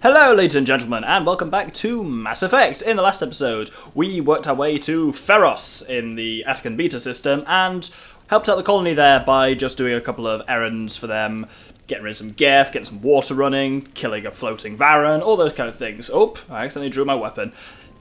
Hello ladies and gentlemen, and welcome back to Mass Effect. In the last episode, we worked our way to Feros in the Attican Beta system, and helped out the colony there by just doing a couple of errands for them, getting rid of some Geth, getting some water running, killing a floating Varan, all those kind of things. Oh, I accidentally drew my weapon.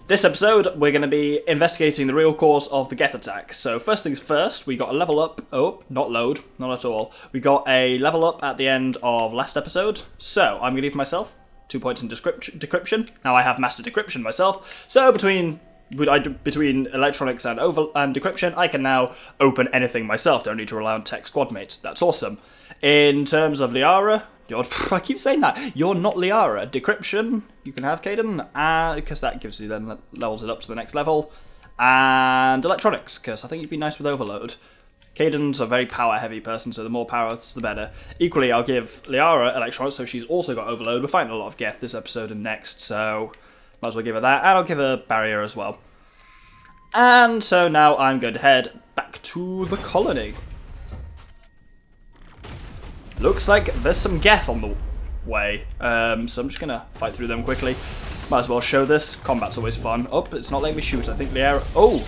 This episode, we're going to be investigating the real cause of the Geth attack. So first things first, we got a level up. Oh, not load, not at all. We got a level up at the end of last episode. So I'm going to give myself 2 points in decryption. Now I have master decryption myself, so between electronics and decryption, I can now open anything myself. Don't need to rely on tech squad mates. That's awesome. In terms of Liara, I keep saying that. You're not Liara. Decryption, you can have Caden, because that gives you then levels it up to the next level. And electronics, because I think you'd be nice with overload. Caden's a very power-heavy person, so the more power, the better. Equally, I'll give Liara electronics, so she's also got overload. We're fighting a lot of Geth this episode and next, so might as well give her that. And I'll give her barrier as well. And so now I'm going to head back to the colony. Looks like there's some Geth on the way, so I'm just going to fight through them quickly. Might as well show this. Combat's always fun. Oh, it's not letting me shoot. I think Liara... Oh!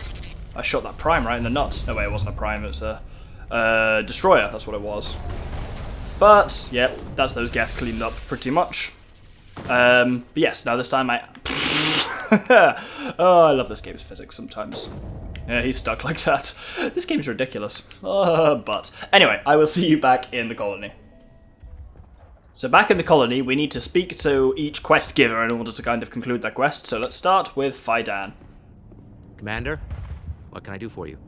I shot that prime right in the nuts. No, wait, it wasn't a prime, it was a destroyer, that's what it was. But, yeah, that's those Geth cleaned up pretty much. But yes, now this time I... Oh, I love this game's physics sometimes. Yeah, he's stuck like that. This game's ridiculous. But, anyway, I will see you back in the colony. So back in the colony, we need to speak to each quest giver in order to kind of conclude that quest, so let's start with Fidan. Commander? What can I do for you?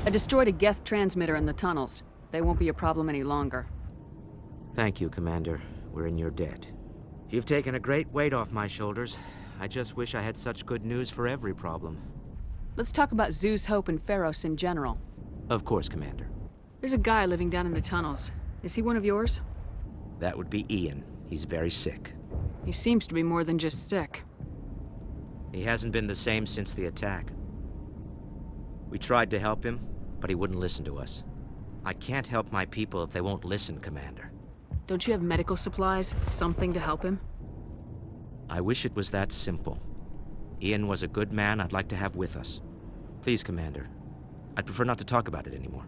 I destroyed a Geth transmitter in the tunnels. They won't be a problem any longer. Thank you, Commander. We're in your debt. You've taken a great weight off my shoulders. I just wish I had such good news for every problem. Let's talk about Zeus, Hope, and Feros in general. Of course, Commander. There's a guy living down in the tunnels. Is he one of yours? That would be Ian. He's very sick. He seems to be more than just sick. He hasn't been the same since the attack. We tried to help him, but he wouldn't listen to us. I can't help my people if they won't listen, Commander. Don't you have medical supplies? Something to help him? I wish it was that simple. Ian was a good man I'd like to have with us. Please, Commander. I'd prefer not to talk about it anymore.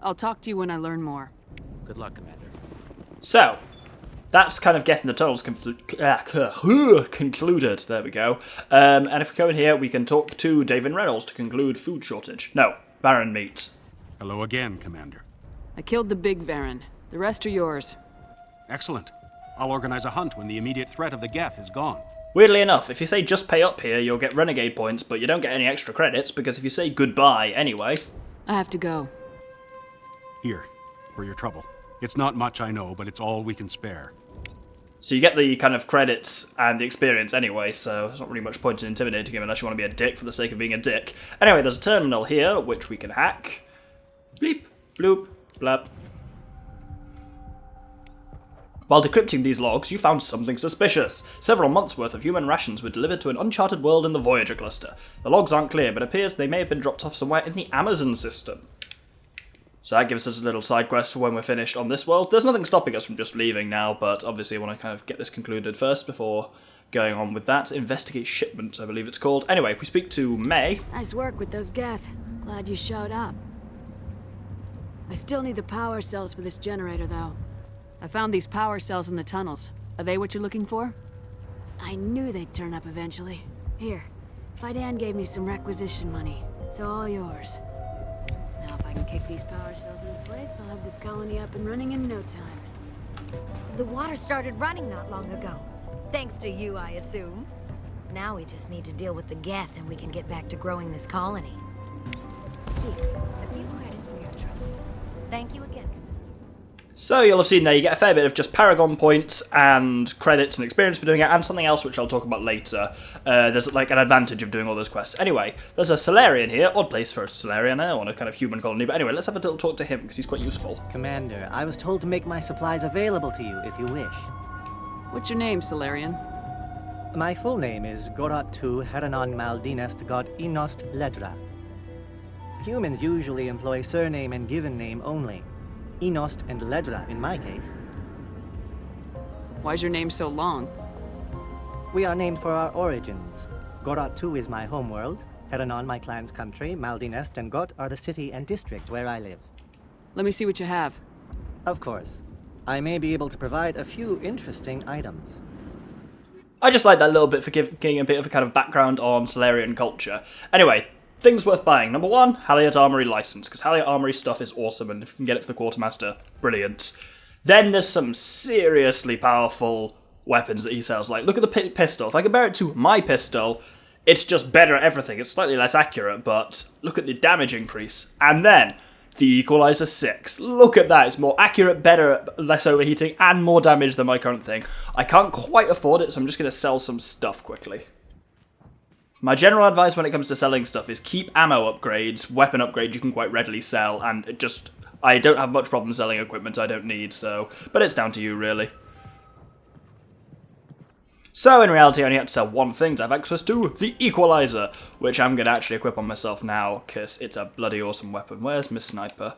I'll talk to you when I learn more. Good luck, Commander. So, that's kind of Geth in the Tunnels concluded. There we go. And if we go in here, we can talk to David Reynolds to conclude food shortage. No, Baron meat. Hello again, Commander. I killed the big Varan. The rest are yours. Excellent. I'll organize a hunt when the immediate threat of the Geth is gone. Weirdly enough, if you say just pay up here, you'll get renegade points, but you don't get any extra credits, because if you say goodbye anyway... I have to go. Here, for your trouble. It's not much, I know, but it's all we can spare. So you get the kind of credits and the experience anyway, so there's not really much point in intimidating him unless you want to be a dick for the sake of being a dick. Anyway, there's a terminal here, which we can hack. Bleep, bloop, blap. While decrypting these logs, you found something suspicious. Several months' worth of human rations were delivered to an uncharted world in the Voyager cluster. The logs aren't clear, but it appears they may have been dropped off somewhere in the Amazon system. So that gives us a little side quest for when we're finished on this world. There's nothing stopping us from just leaving now, but obviously I want to kind of get this concluded first before going on with that. Investigate shipment, I believe it's called. Anyway, if we speak to May... Nice work with those Geth. Glad you showed up. I still need the power cells for this generator, though. I found these power cells in the tunnels. Are they what you're looking for? I knew they'd turn up eventually. Here, Fidan gave me some requisition money. It's all yours. Now if I can kick these power cells into place, I'll have this colony up and running in no time. The water started running not long ago. Thanks to you, I assume. Now we just need to deal with the Geth and we can get back to growing this colony. Here, a few credits for your trouble. Thank you again, Commander. So you'll have seen there, you get a fair bit of just Paragon points and credits and experience for doing it, and something else which I'll talk about later. There's like an advantage of doing all those quests. Anyway, there's a Solarian here, odd place for a Solarian, I want a kind of human colony, but anyway, let's have a little talk to him, because he's quite useful. Commander, I was told to make my supplies available to you, if you wish. What's your name, Solarian? My full name is Goratu Heranon Maldinest God Inost Ledra. Humans usually employ surname and given name only. Enost and Ledra in my case. Why's your name so long? We are named for our origins. Gorot 2 is my homeworld. Heranon, my clan's country. Maldinest and Got are the city and district where I live. Let me see what you have. Of course. I may be able to provide a few interesting items. I just like that little bit for giving a bit of a kind of background on Solarian culture. Anyway, things worth buying. Number one, Halliard Armory license, because Halliard Armory stuff is awesome, and if you can get it for the Quartermaster, brilliant. Then there's some seriously powerful weapons that he sells. Like, look at the pistol. If I compare it to my pistol, it's just better at everything. It's slightly less accurate, but look at the damage increase. And then the Equalizer 6. Look at that. It's more accurate, better, less overheating, and more damage than my current thing. I can't quite afford it, so I'm just going to sell some stuff quickly. My general advice when it comes to selling stuff is keep ammo upgrades, weapon upgrades you can quite readily sell, and I don't have much problem selling equipment I don't need, so, but it's down to you, really. So, in reality, I only had to sell one thing to have access to, the Equalizer, which I'm going to actually equip on myself now, because it's a bloody awesome weapon. Where's my sniper?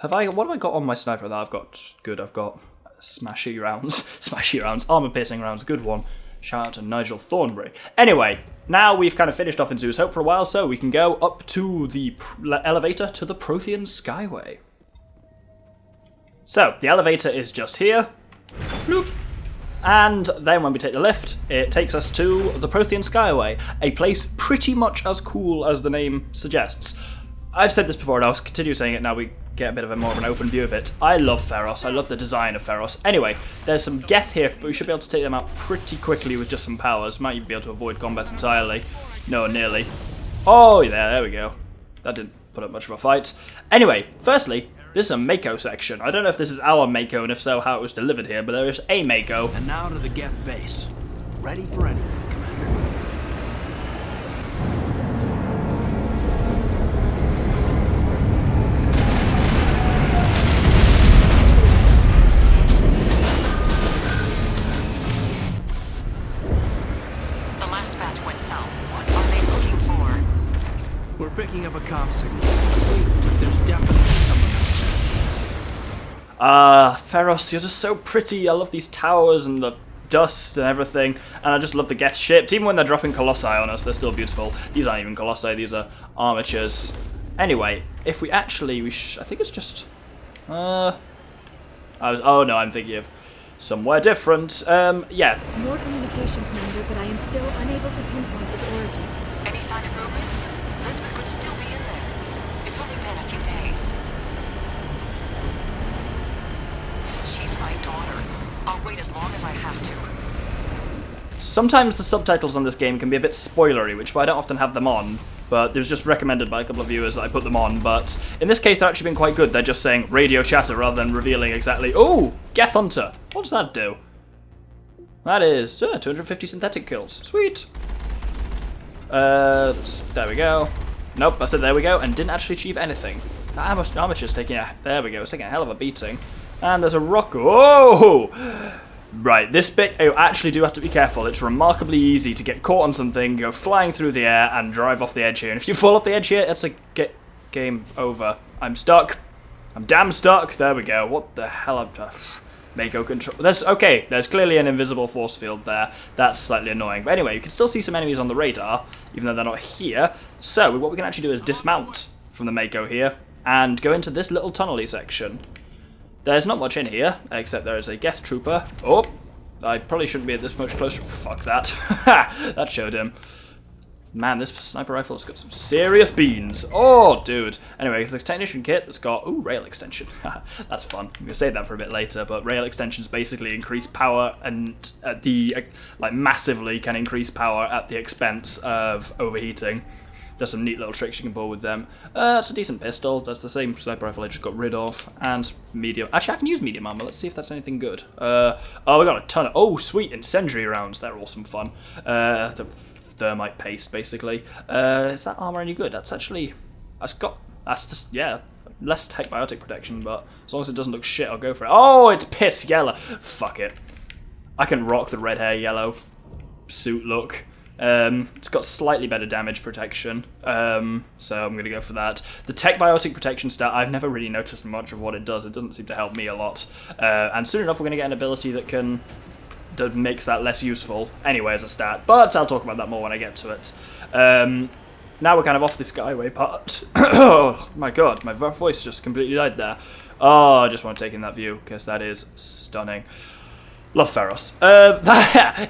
What have I got on my sniper that I've got? Good, I've got smashy rounds. Smashy rounds, armor-piercing rounds, good one. Shout out to Nigel Thornbury. Anyway, now we've kind of finished off in Zeus Hope for a while, so we can go up to the elevator to the Prothean Skyway. So, the elevator is just here. Bloop. And then when we take the lift, it takes us to the Prothean Skyway, a place pretty much as cool as the name suggests. I've said this before and I'll continue saying it now we get a bit of more of an open view of it. I love Feros, I love the design of Feros. Anyway, there's some Geth here, but we should be able to take them out pretty quickly with just some powers. Might even be able to avoid combat entirely. No, nearly. Oh, yeah, there we go. That didn't put up much of a fight. Anyway, firstly, this is a Mako section. I don't know if this is our Mako, and if so, how it was delivered here, but there is a Mako. And now to the Geth base. Ready for anything, Commander. The last batch went south. What are they looking for? We're picking up a comm signal. It's weak, but there's definitely someone. Feros, you're just so pretty. I love these towers and the dust and everything, and I just love the Geth ships. Even when they're dropping Colossi on us, they're still beautiful. These aren't even Colossi, these are armatures. Anyway, if we actually, I think it's just, oh no, I'm thinking of somewhere different. Yeah. More communication, Commander, but I am still unable to pinpoint its origin. Any sign of movement? Lisbeth could still be in there. It's only been a few days. She's my daughter. I'll wait as long as I have to. Sometimes the subtitles on this game can be a bit spoilery, which is why I don't often have them on, but it was just recommended by a couple of viewers that I put them on, but in this case they're actually been quite good. They're just saying radio chatter rather than revealing exactly, oh, Geth Hunter. What does that do? That is 250 synthetic kills. Sweet. There we go. Nope, I said there we go, and didn't actually achieve anything. That armature's taking a, there we go, it's taking a hell of a beating. And there's a rock. Oh! Right, this bit, you actually do have to be careful. It's remarkably easy to get caught on something, go flying through the air, and drive off the edge here. And if you fall off the edge here, it's a game over. I'm stuck. I'm damn stuck. There we go. What the hell? Mako control. There's clearly an invisible force field there. That's slightly annoying. But anyway, you can still see some enemies on the radar, even though they're not here. So, what we can actually do is dismount from the Mako here, and go into this little tunnel-y section. There's not much in here, except there is a Geth trooper. Oh, I probably shouldn't be at this much closer. Fuck that. That showed him. Man, this sniper rifle's got some serious beans. Oh, dude. Anyway, it's a technician kit that's got, ooh, rail extension. That's fun. I'm going to save that for a bit later, but rail extensions basically increase power and massively can increase power at the expense of overheating. There's some neat little tricks you can pull with them. It's a decent pistol. That's the same sniper rifle I just got rid of. And medium. Actually, I can use medium armor. Let's see if that's anything good. Oh, we got a ton of... Oh, sweet. Incendiary rounds. They're awesome fun. The thermite paste, basically. Is that armor any good? That's actually... That's just... Yeah. Less tech biotic protection, but as long as it doesn't look shit, I'll go for it. Oh, it's piss yellow. Fuck it. I can rock the red hair yellow suit look. It's got slightly better damage protection, so I'm going to go for that. The Tech Biotic Protection stat, I've never really noticed much of what it does. It doesn't seem to help me a lot. And soon enough, we're going to get an ability that can makes that less useful anyway as a stat, but I'll talk about that more when I get to it. Now we're kind of off the Skyway part. Oh my god, my voice just completely died there. Oh, I just want to take in that view, because that is stunning. Love Feros.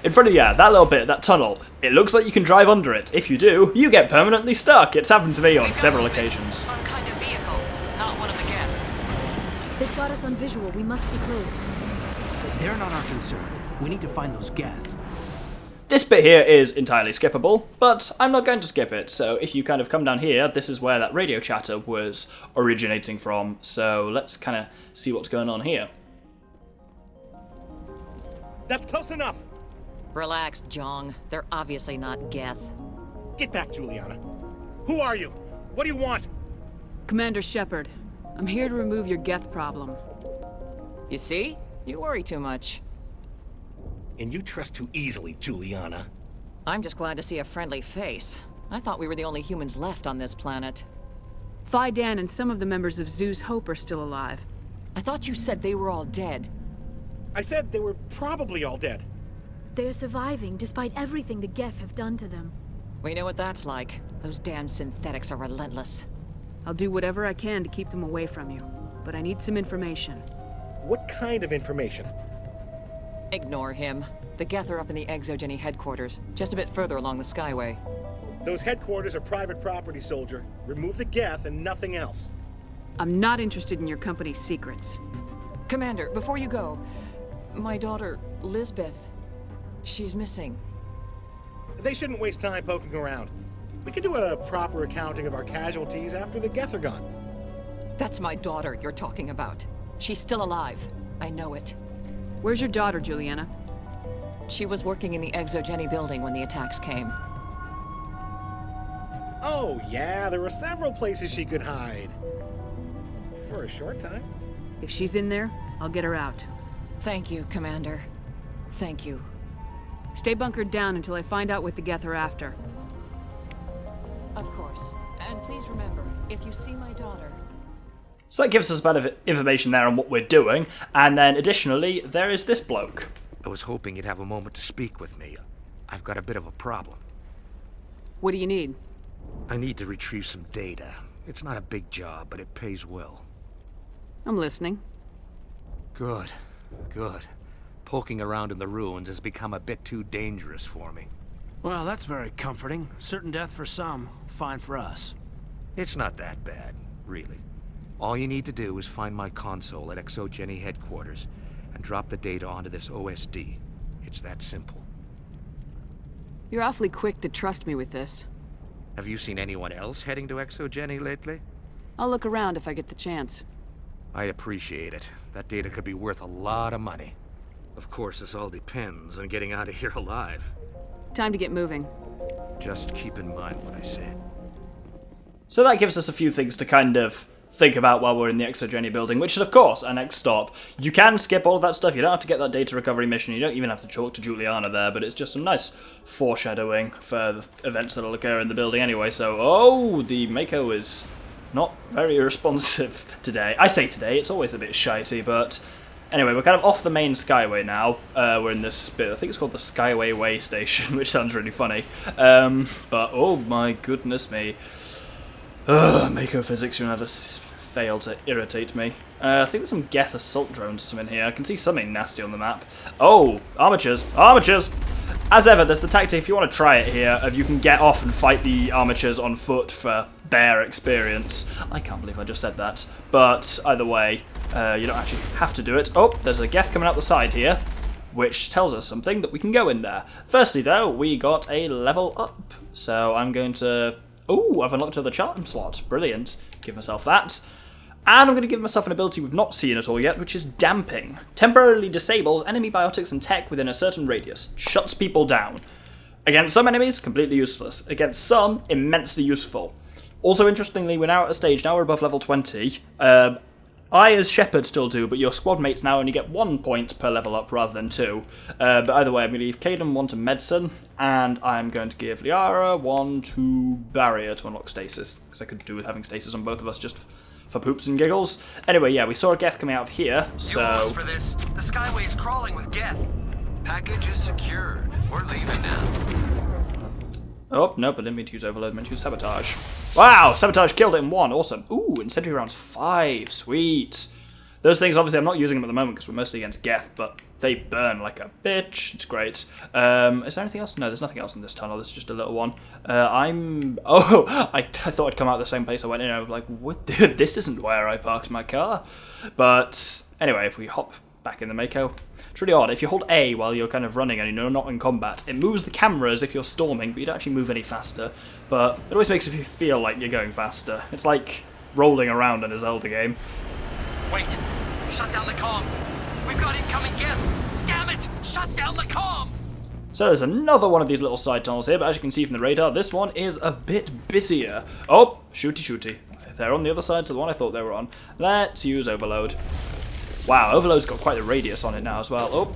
In front of you, that little bit, that tunnel, it looks like you can drive under it. If you do, you get permanently stuck. It's happened to me on several occasions. Some kind of vehicle, not one of the Geth. They've got us on visual. We must be close. They're not our concern. We need to find those Geth. This bit here is entirely skippable, but I'm not going to skip it, so if you kind of come down here, this is where that radio chatter was originating from, so let's kind of see what's going on here. That's close enough! Relax, Jong. They're obviously not Geth. Get back, Juliana. Who are you? What do you want? Commander Shepard, I'm here to remove your Geth problem. You see? You worry too much. And you trust too easily, Juliana. I'm just glad to see a friendly face. I thought we were the only humans left on this planet. Fidan and some of the members of Zoo's Hope are still alive. I thought you said they were all dead. I said they were probably all dead. They're surviving despite everything the Geth have done to them. We know what that's like. Those damn synthetics are relentless. I'll do whatever I can to keep them away from you, but I need some information. What kind of information? Ignore him. The Geth are up in the ExoGeni headquarters, just a bit further along the Skyway. Those headquarters are private property, soldier. Remove the Geth and nothing else. I'm not interested in your company's secrets. Commander, before you go, my daughter, Lisbeth, she's missing. They shouldn't waste time poking around. We can do a proper accounting of our casualties after the Geth are gone. That's my daughter you're talking about. She's still alive. I know it. Where's your daughter, Juliana? She was working in the ExoGeni building when the attacks came. Oh, yeah, there were several places she could hide. For a short time. If she's in there, I'll get her out. Thank you, Commander. Thank you. Stay bunkered down until I find out what the Geth are after. Of course. And please remember, if you see my daughter... So that gives us a bit of information there on what we're doing, and then additionally, there is this bloke. I was hoping you'd have a moment to speak with me. I've got a bit of a problem. What do you need? I need to retrieve some data. It's not a big job, but it pays well. I'm listening. Good. Good. Poking around in the ruins has become a bit too dangerous for me. Well, that's very comforting. Certain death for some, fine for us. It's not that bad, really. All you need to do is find my console at ExoGeni headquarters and drop the data onto this OSD. It's that simple. You're awfully quick to trust me with this. Have you seen anyone else heading to ExoGeni lately? I'll look around if I get the chance. I appreciate it. That data could be worth a lot of money. Of course, this all depends on getting out of here alive. Time to get moving. Just keep in mind what I said. So that gives us a few things to kind of think about while we're in the ExoGeni building, which is, of course, our next stop. You can skip all of that stuff. You don't have to get that data recovery mission. You don't even have to talk to Juliana there, but it's just some nice foreshadowing for the events that'll occur in the building anyway. So, oh, the Mako is not very responsive today. I say today, it's always a bit shitey, but anyway, we're kind of off the main Skyway now. We're in this bit, I think it's called the Skyway Way Station, which sounds really funny. But, oh my goodness me. Mako physics, you'll never fail to irritate me. I think there's some Geth assault drones or something here. I can see something nasty on the map. Oh, armatures! Armatures! As ever, there's the tactic, if you want to try it here, of you can get off and fight the armatures on foot for bear experience. I can't believe I just said that. But either way, you don't actually have to do it. Oh, there's a Geth coming out the side here, which tells us something that we can go in there. Firstly, though, we got a level up. So I'm going to... Oh, I've unlocked another charm slot. Brilliant. Give myself that. And I'm going to give myself an ability we've not seen at all yet, which is Damping. Temporarily disables enemy biotics and tech within a certain radius. Shuts people down. Against some enemies, completely useless. Against some, immensely useful. Also, interestingly, we're now at a stage, now we're above level 20. I, as Shepard, still do, but your squad mates now only get 1 point per level up rather than 2. But either way, I'm going to give Caden 1 to Medicine, and I'm going to give Liara 1 to Barrier to unlock Stasis, because I could do with having Stasis on both of us just for poops and giggles. Anyway, yeah, we saw a Geth coming out of here, so... You asked for this. The Skyway is crawling with Geth. Package is secured. We're leaving now. Oh, nope, I didn't mean to use overload, I meant to use sabotage. Wow, sabotage killed it in 1, awesome. Ooh, incendiary rounds 5, sweet. Those things, obviously, I'm not using them at the moment because we're mostly against Geth, but they burn like a bitch. It's great. Is there anything else? No, there's nothing else in this tunnel. This is just a little one. I thought I'd come out the same place I went in. I was like, what? This isn't where I parked my car. But anyway, if we hop back in the Mako, it's really odd. If you hold A while you're kind of running and you're not in combat, it moves the camera as if you're storming, but you don't actually move any faster. But it always makes you feel like you're going faster. It's like rolling around in a Zelda game. Wait! Shut down the comm! We've got incoming Geth! Damn it! Shut down the comm! So there's another one of these little side tunnels here, but as you can see from the radar, this one is a bit busier. Oh, shooty. They're on the other side to the one I thought they were on. Let's use overload. Wow, overload's got quite a radius on it now as well. Oh,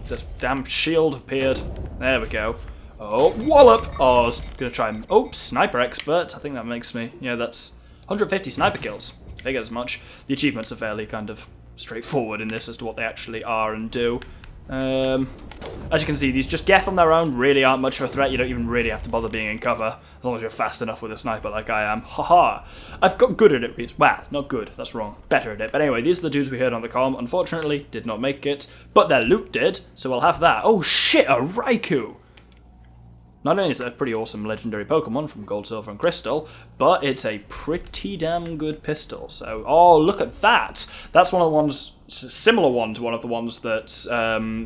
this damn shield appeared. There we go. Oh, wallop! Oh, I was going to try and... Oh, sniper expert. I think that makes me... Yeah, that's 150 sniper kills. Figured as much. The achievements are fairly kind of straightforward in this as to what they actually are and do. As you can see, these just Geth on their own really aren't much of a threat. You don't even really have to bother being in cover, as long as you're fast enough with a sniper like I am. Haha! I've got good at it. Well, not good, that's wrong. Better at it. But anyway, these are the dudes we heard on the comm. Unfortunately, did not make it, but their loot did, so we'll have that. Oh shit, a Raikou! Not only is it a pretty awesome legendary Pokemon from Gold, Silver, and Crystal, but it's a pretty damn good pistol. So, oh, look at that! That's one of the ones, similar one to one of the ones that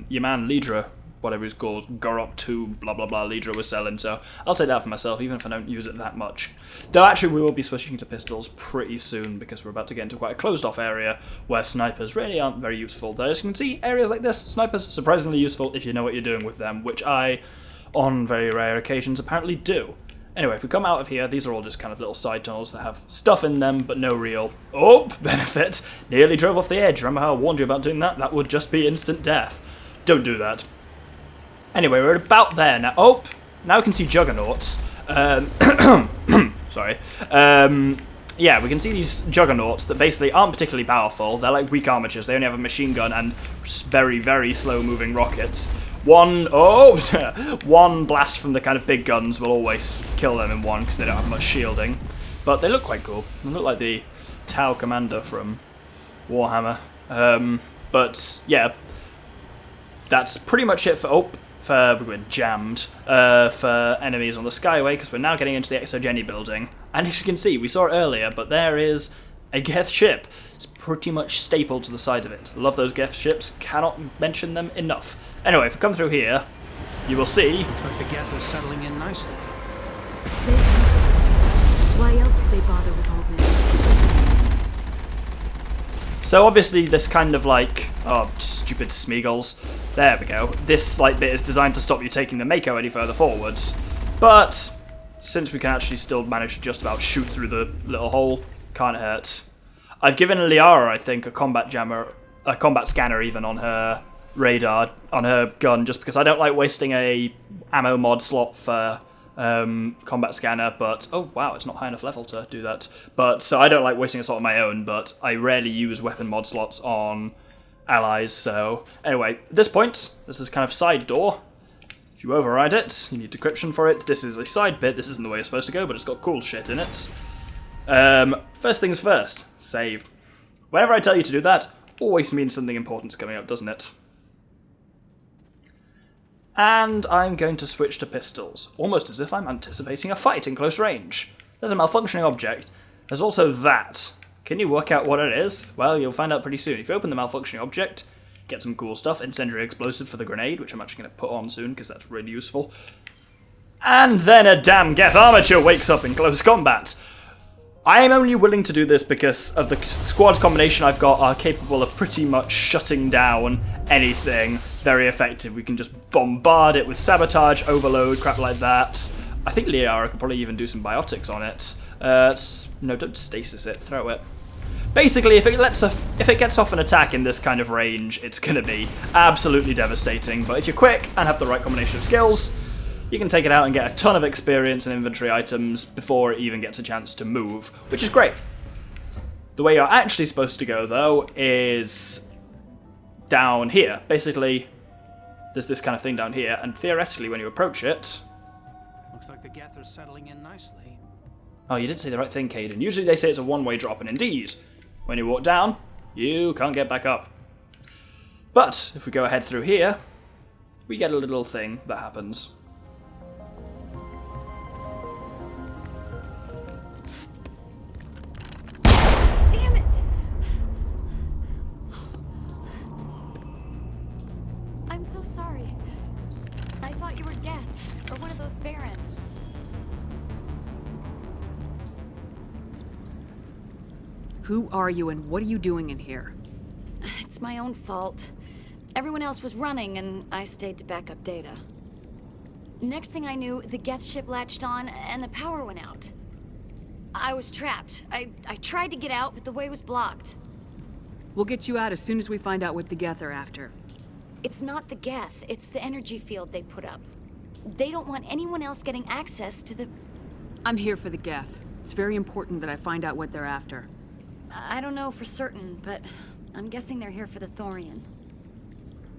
your man Lidra, whatever he's called, Gorop 2, blah blah blah, Lidra was selling. So I'll take that for myself, even if I don't use it that much. Though actually, we will be switching to pistols pretty soon because we're about to get into quite a closed-off area where snipers really aren't very useful. Though, as you can see, areas like this, snipers surprisingly useful if you know what you're doing with them, which I, on very rare occasions, apparently do. Anyway, if we come out of here, these are all just kind of little side tunnels that have stuff in them, but no real, benefit. Nearly drove off the edge. Remember how I warned you about doing that? That would just be instant death. Don't do that. Anyway, we're about there now. Oh, now we can see Juggernauts. Sorry. Yeah, we can see these Juggernauts that basically aren't particularly powerful. They're like weak armatures. They only have a machine gun and very, very slow-moving rockets. One blast from the kind of big guns will always kill them in one because they don't have much shielding. But they look quite cool. They look like the Tau Commander from Warhammer. But yeah, that's pretty much it for we're going jammed for enemies on the Skyway because we're now getting into the ExoGeni building. And as you can see, we saw it earlier, but there is a Geth ship. It's pretty much stapled to the side of it. Love those Geth ships. Cannot mention them enough. Anyway, if we come through here, you will see... Looks like the Geth is settling in nicely. They answer. Why else would they bother with all this? So obviously this kind of like... Oh, stupid Smeagol's. There we go. This like bit is designed to stop you taking the Mako any further forwards. But since we can actually still manage to just about shoot through the little hole, can't hurt. I've given Liara, I think, a combat scanner even on her radar, on her gun, just because I don't like wasting a ammo mod slot for combat scanner, but oh wow, it's not high enough level to do that. But so I don't like wasting a slot on my own, but I rarely use weapon mod slots on allies. So anyway, at this point, this is kind of side door. If you override it, you need decryption for it. This is a side bit. This isn't the way it's supposed to go, but it's got cool shit in it. First things first, save. Whenever I tell you to do that, always means something important's coming up, doesn't it? And I'm going to switch to pistols, almost as if I'm anticipating a fight in close range. There's a malfunctioning object. There's also that. Can you work out what it is? Well, you'll find out pretty soon. If you open the malfunctioning object, get some cool stuff. Incendiary explosive for the grenade, which I'm actually going to put on soon because that's really useful. And then a damn Geth armature wakes up in close combat. I am only willing to do this because of the squad combination I've got are capable of pretty much shutting down anything very effective. We can just bombard it with sabotage, overload, crap like that. I think Liara could probably even do some biotics on it. No, don't stasis it, throw it. Basically, if it gets off an attack in this kind of range, it's going to be absolutely devastating. But if you're quick and have the right combination of skills, you can take it out and get a ton of experience and inventory items before it even gets a chance to move, which is great. The way you're actually supposed to go, though, is down here. Basically, there's this kind of thing down here, and theoretically when you approach it... Looks like the Geth are settling in nicely. Oh, you did say the right thing, Caden. Usually they say it's a one-way drop, and indeed, when you walk down, you can't get back up. But, if we go ahead through here, we get a little thing that happens. Damn it! I'm so sorry. I thought you were Geth, or one of those Baron. Who are you and what are you doing in here? It's my own fault. Everyone else was running, and I stayed to back up data. Next thing I knew, the Geth ship latched on, and the power went out. I was trapped. I tried to get out, but the way was blocked. We'll get you out as soon as we find out what the Geth are after. It's not the Geth, it's the energy field they put up. They don't want anyone else getting access to the... I'm here for the Geth. It's very important that I find out what they're after. I don't know for certain, but I'm guessing they're here for the Thorian.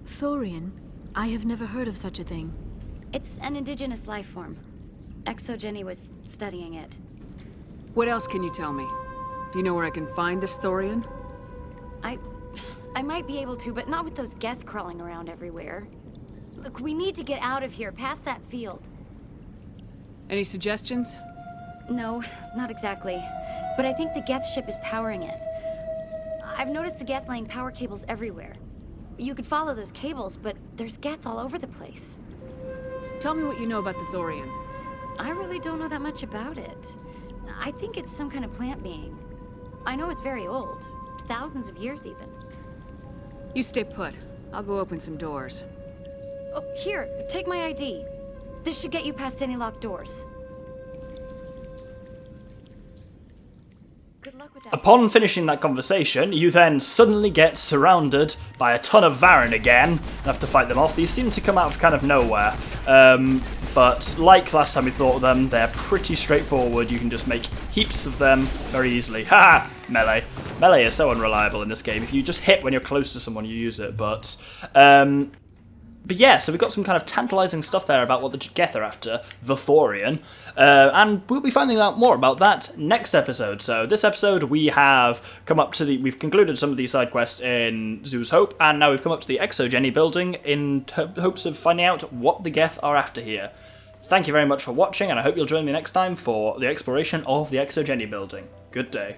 Thorian? I have never heard of such a thing. It's an indigenous life form. ExoGeni was studying it. What else can you tell me? Do you know where I can find this Thorian? I might be able to, but not with those Geth crawling around everywhere. Look, we need to get out of here, past that field. Any suggestions? No, not exactly. But I think the Geth ship is powering it. I've noticed the Geth laying power cables everywhere. You could follow those cables, but there's Geth all over the place. Tell me what you know about the Thorian. I really don't know that much about it. I think it's some kind of plant being. I know it's very old. Thousands of years, even. You stay put. I'll go open some doors. Oh, here, take my ID. This should get you past any locked doors. Good luck with that. Upon finishing that conversation, you then suddenly get surrounded by a ton of Varren again and have to fight them off. These seem to come out of kind of nowhere, but like last time we thought of them, they're pretty straightforward. You can just make heaps of them very easily. Ha! Melee. Melee is so unreliable in this game. If you just hit when you're close to someone, you use it, but yeah, so we've got some kind of tantalising stuff there about what the Geth are after, the Thorian, and we'll be finding out more about that next episode. So this episode we have come up to we've concluded some of these side quests in Zoo's Hope, and now we've come up to the ExoGeni building in hopes of finding out what the Geth are after here. Thank you very much for watching, and I hope you'll join me next time for the exploration of the ExoGeni building. Good day.